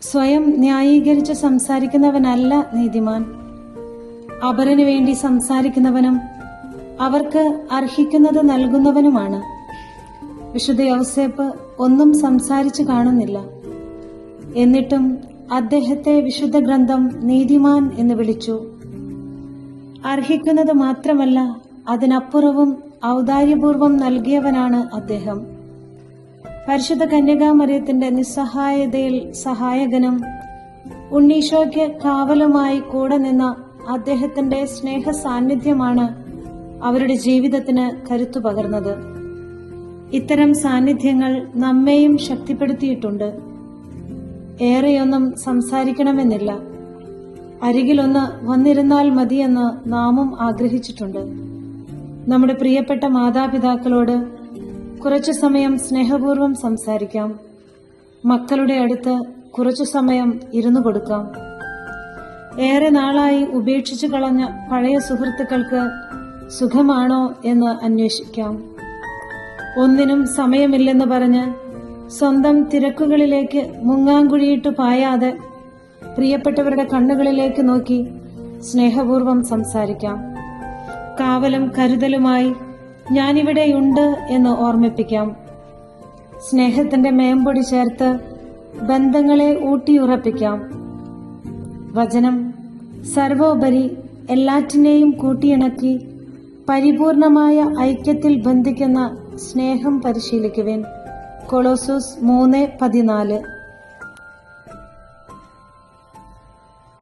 സ്വയം ന്യായീകരിച്ച് സംസാരിക്കുന്നവനല്ല നീതിമാൻ. അപരനു വേണ്ടി സംസാരിക്കുന്നവനും അവർക്ക് അർഹിക്കുന്നത് നൽകുന്നവനുമാണ്. വിശുദ്ധ യൗസേപ്പ് ഒന്നും സംസാരിച്ചു കാണുന്നില്ല. എന്നിട്ടും അദ്ദേഹത്തെ വിശുദ്ധ ഗ്രന്ഥം നീതിമാൻ എന്ന് വിളിച്ചു. അർഹിക്കുന്നത് മാത്രമല്ല, അതിനപ്പുറവും ഔദാര്യപൂർവം നൽകിയവനാണ് അദ്ദേഹം. പരിശുദ്ധ കന്യകാമറിയത്തിന്റെ നിസ്സഹായതയിൽ സഹായകനും ഉണ്ണീശോയ്ക്ക് കാവലുമായി കൂടെ നിന്ന അദ്ദേഹത്തിന്റെ സ്നേഹ സാന്നിധ്യമാണ് അവരുടെ ജീവിതത്തിന് കരുത്തു പകർന്നത്. ഇത്തരം സാന്നിധ്യങ്ങൾ നമ്മെയും ശക്തിപ്പെടുത്തിയിട്ടുണ്ട്. ഏറെയൊന്നും സംസാരിക്കണമെന്നില്ല, അരികിലൊന്ന് വന്നിരുന്നാൽ മതിയെന്ന് നാമും ആഗ്രഹിച്ചിട്ടുണ്ട്. നമ്മുടെ പ്രിയപ്പെട്ട മാതാപിതാക്കളോട് കുറച്ചു സമയം സ്നേഹപൂർവ്വം സംസാരിക്കാം. മക്കളുടെ അടുത്ത് കുറച്ചു സമയം ഇരുന്നു കൊടുക്കാം. ഏറെ നാളായി ഉപേക്ഷിച്ചു കളഞ്ഞ പഴയ സുഹൃത്തുക്കൾക്ക് സുഖമാണോ എന്ന് അന്വേഷിക്കാം. ഒന്നിനും സമയമില്ലെന്ന് പറഞ്ഞ് സ്വന്തം തിരക്കുകളിലേക്ക് മുങ്ങാങ്കുഴിയിട്ടു പായാതെ പ്രിയപ്പെട്ടവരുടെ കണ്ണുകളിലേക്ക് നോക്കി സ്നേഹപൂർവ്വം സംസാരിക്കാം. കാവലും കരുതലുമായി ഞാനിവിടെയുണ്ട് എന്ന് ഓർമ്മിപ്പിക്കാം. സ്നേഹത്തിന്റെ മേമ്പൊടി ചേർത്ത് ബന്ധങ്ങളെ ഊട്ടിയുറപ്പിക്കാം. വചനം സർവോപരി എല്ലാറ്റിനെയും കൂട്ടിയിണക്കി പരിപൂർണമായ ഐക്യത്തിൽ ബന്ധിക്കുന്ന സ്നേഹം പരിശീലിക്കുവിൻ. കൊളോസ്സോസ് 3:14.